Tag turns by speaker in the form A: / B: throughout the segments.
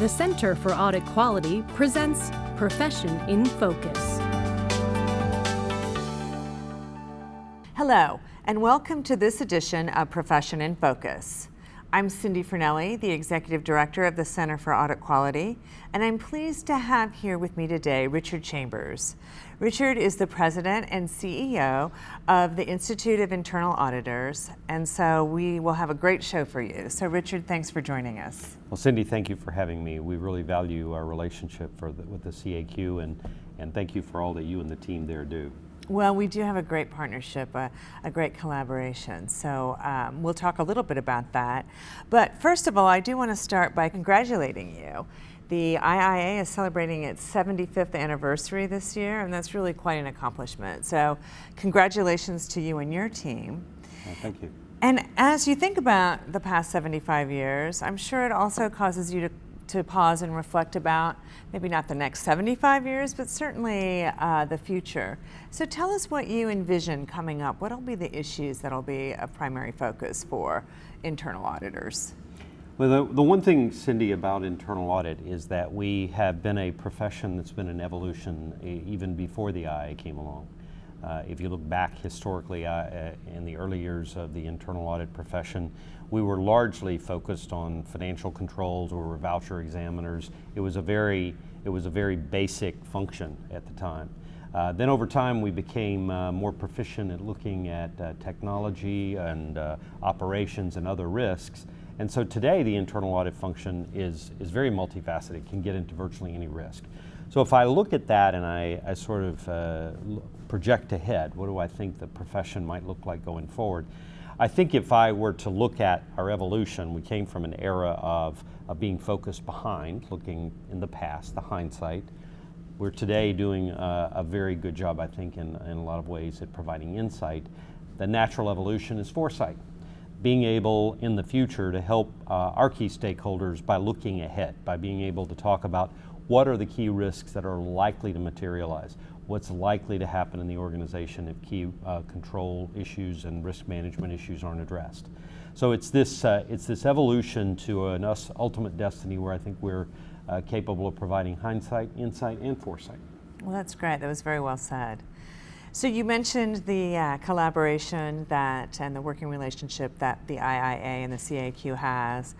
A: The Center for Audit Quality presents Profession in Focus.
B: Hello, and welcome to this edition of Profession in Focus. I'm Cindy Fernelli, the Executive Director of the Center for Audit Quality, and I'm pleased to have here with me today Richard Chambers. Richard is the President and CEO of the Institute of Internal Auditors, and so we will have a great show for you. So Richard, thanks for joining us.
C: Well, Cindy, thank you for having me. We really value our relationship with the CAQ, and thank you for all that you and the team there do.
B: Well, we do have a great partnership, a great collaboration, so we'll talk a little bit about that. But first of all, I do want to start by congratulating you. The IIA is celebrating its 75th anniversary this year, and that's really quite an accomplishment. So congratulations to you and your team.
C: Thank you.
B: And as you think about the past 75 years, I'm sure it also causes you to pause and reflect about maybe not the next 75 years, but certainly the future. So tell us what you envision coming up. What will be the issues that will be a primary focus for internal auditors?
C: Well, the one thing, Cindy, about internal audit is that we have been a profession that's been an evolution even before the IA came along. If you look back historically in the early years of the internal audit profession, we were largely focused on financial controls. We were voucher examiners. It was a very basic function at the time. Then over time we became more proficient at looking at technology and operations and other risks. And so today the internal audit function is very multifaceted, can get into virtually any risk. So if I look at that and I sort of project ahead, what do I think the profession might look like going forward? I think if I were to look at our evolution, we came from an era of being focused behind, looking in the past, the hindsight. We're today doing a very good job, I think, in a lot of ways at providing insight. The natural evolution is foresight, being able in the future to help our key stakeholders by looking ahead, by being able to talk about what are the key risks that are likely to materialize, what's likely to happen in the organization if key control issues and risk management issues aren't addressed. So it's this evolution to an ultimate destiny where I think we're capable of providing hindsight, insight, and foresight.
B: Well, that's great. That was very well said. So you mentioned the collaboration and the working relationship that the IIA and the CAQ has.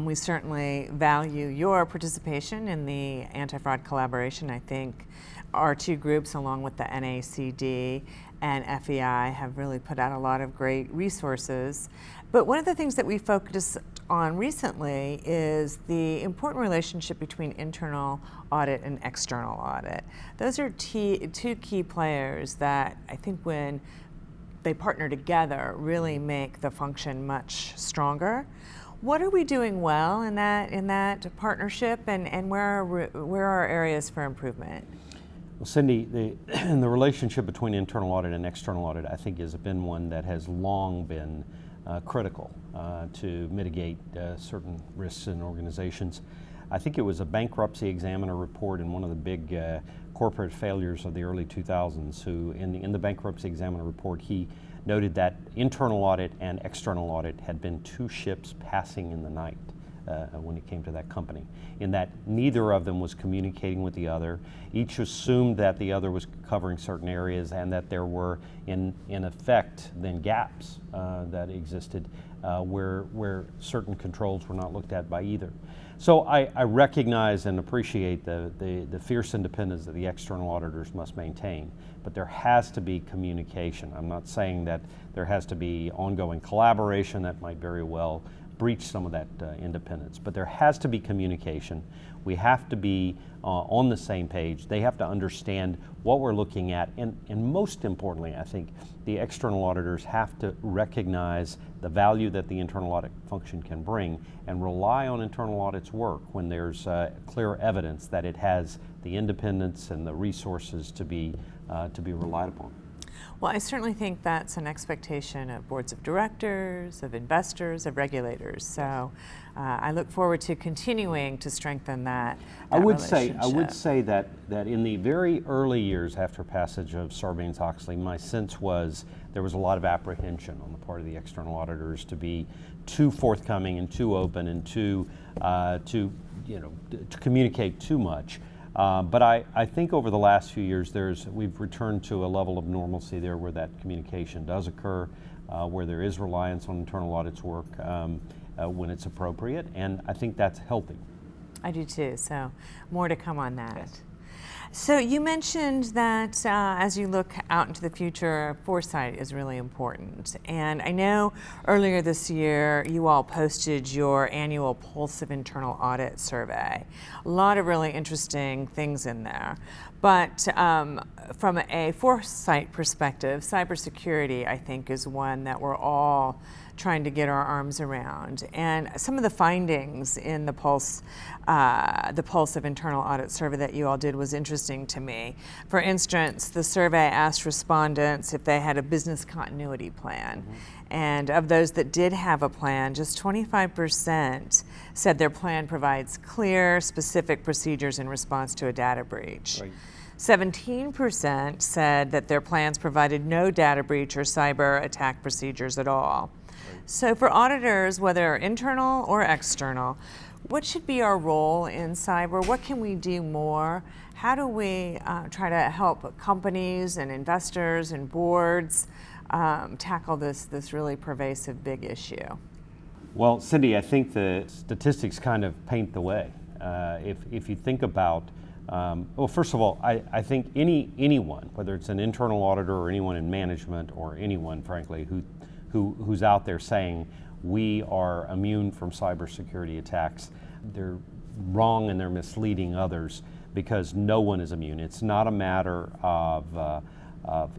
B: We certainly value your participation in the anti-fraud collaboration. I think our two groups, along with the NACD and FEI, have really put out a lot of great resources. But one of the things that we focused on recently is the important relationship between internal audit and external audit. Those are two key players that I think when they partner together really make the function much stronger. What are we doing well in that partnership, and where are areas for improvement?
C: Well, Cindy, the relationship between internal audit and external audit, I think, has been one that has long been critical to mitigate certain risks in organizations. I think it was a bankruptcy examiner report in one of the big corporate failures of the early 2000s who, in the bankruptcy examiner report, he noted that internal audit and external audit had been two ships passing in the night when it came to that company, in that neither of them was communicating with the other. Each assumed that the other was covering certain areas and that there were, in effect, then gaps that existed where certain controls were not looked at by either. So I recognize and appreciate the fierce independence that the external auditors must maintain, but there has to be communication. I'm not saying that there has to be ongoing collaboration. That might very well breach some of that independence, but there has to be communication. We have to be on the same page. They have to understand what we're looking at, and most importantly, I think the external auditors have to recognize the value that the internal audit function can bring and rely on internal audit's work when there's clear evidence that it has the independence and the resources to be relied upon.
B: Well, I certainly think that's an expectation of boards of directors, of investors, of regulators. So I look forward to continuing to strengthen that relationship.
C: I would say that in the very early years after passage of Sarbanes-Oxley, my sense was there was a lot of apprehension on the part of the external auditors to be too forthcoming and too open and to to communicate too much. But I think over the last few years, we've returned to a level of normalcy there where that communication does occur, where there is reliance on internal audit's work when it's appropriate, and I think that's healthy.
B: I do too, so more to come on that.
C: Yes.
B: So you mentioned that as you look out into the future, foresight is really important. And I know earlier this year you all posted your annual Pulse of Internal Audit survey. A lot of really interesting things in there. But from a foresight perspective, cybersecurity, I think, is one that we're all trying to get our arms around. And some of the findings in the Pulse of Internal Audit survey that you all did was interesting to me. For instance, the survey asked respondents if they had a business continuity plan. Mm-hmm. And of those that did have a plan, just 25% said their plan provides clear, specific procedures in response to a data breach. Right. 17% said that their plans provided no data breach or cyber attack procedures at all. So for auditors, whether internal or external, what should be our role in cyber? What can we do more? How do we try to help companies and investors and boards tackle this really pervasive big issue?
C: Well, Cindy, I think the statistics kind of paint the way. If you think about, well, first of all, I think anyone, whether it's an internal auditor or anyone in management or anyone, frankly, who's out there saying we are immune from cybersecurity attacks, they're wrong and they're misleading others, because no one is immune. It's not a matter of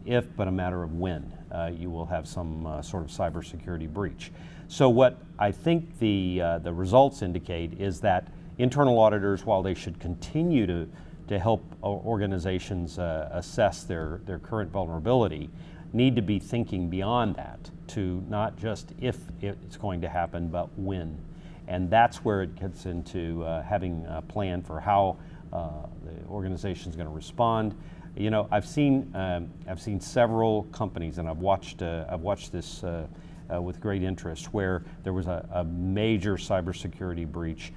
C: if, but a matter of when you will have some sort of cybersecurity breach. So what I think the results indicate is that internal auditors, while they should continue to help organizations assess their current vulnerability, need to be thinking beyond that to not just if it's going to happen, but when. And that's where it gets into having a plan for how the organization is going to respond. You know, I've seen several companies, and I've watched this with great interest, where there was a major cybersecurity breach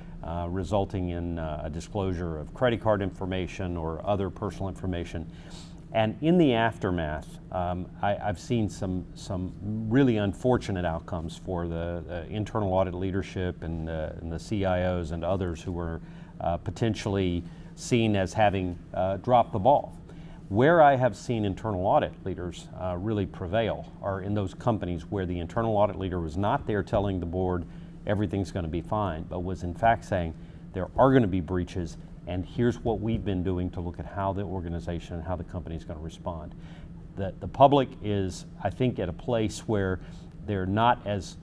C: resulting in a disclosure of credit card information or other personal information. And in the aftermath, I've seen some really unfortunate outcomes for the internal audit leadership and the CIOs and others who were potentially seen as having dropped the ball. Where I have seen internal audit leaders really prevail are in those companies where the internal audit leader was not there telling the board everything's going to be fine, but was in fact saying there are going to be breaches, and here's what we've been doing to look at how the organization and how the company is going to respond. The public is, I think, at a place where they're not as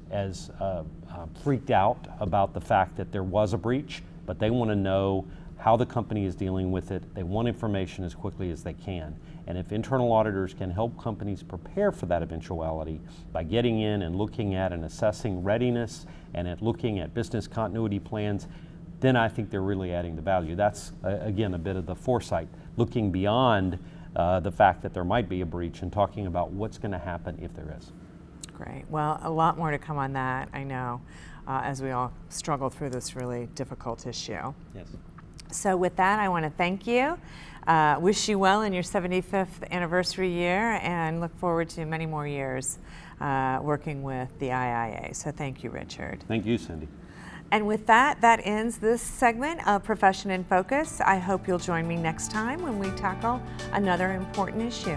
C: freaked out about the fact that there was a breach, but they want to know how the company is dealing with it. They want information as quickly as they can. And if internal auditors can help companies prepare for that eventuality by getting in and looking at and assessing readiness and at looking at business continuity plans, then I think they're really adding the value. That's, again, a bit of the foresight, looking beyond the fact that there might be a breach and talking about what's going to happen if there is.
B: Great. Well, a lot more to come on that, I know, as we all struggle through this really difficult issue.
C: Yes.
B: So with that, I want to thank you, wish you well in your 75th anniversary year, and look forward to many more years working with the IIA. So thank you, Richard.
C: Thank you, Cindy.
B: And with that, that ends this segment of Profession in Focus. I hope you'll join me next time when we tackle another important issue.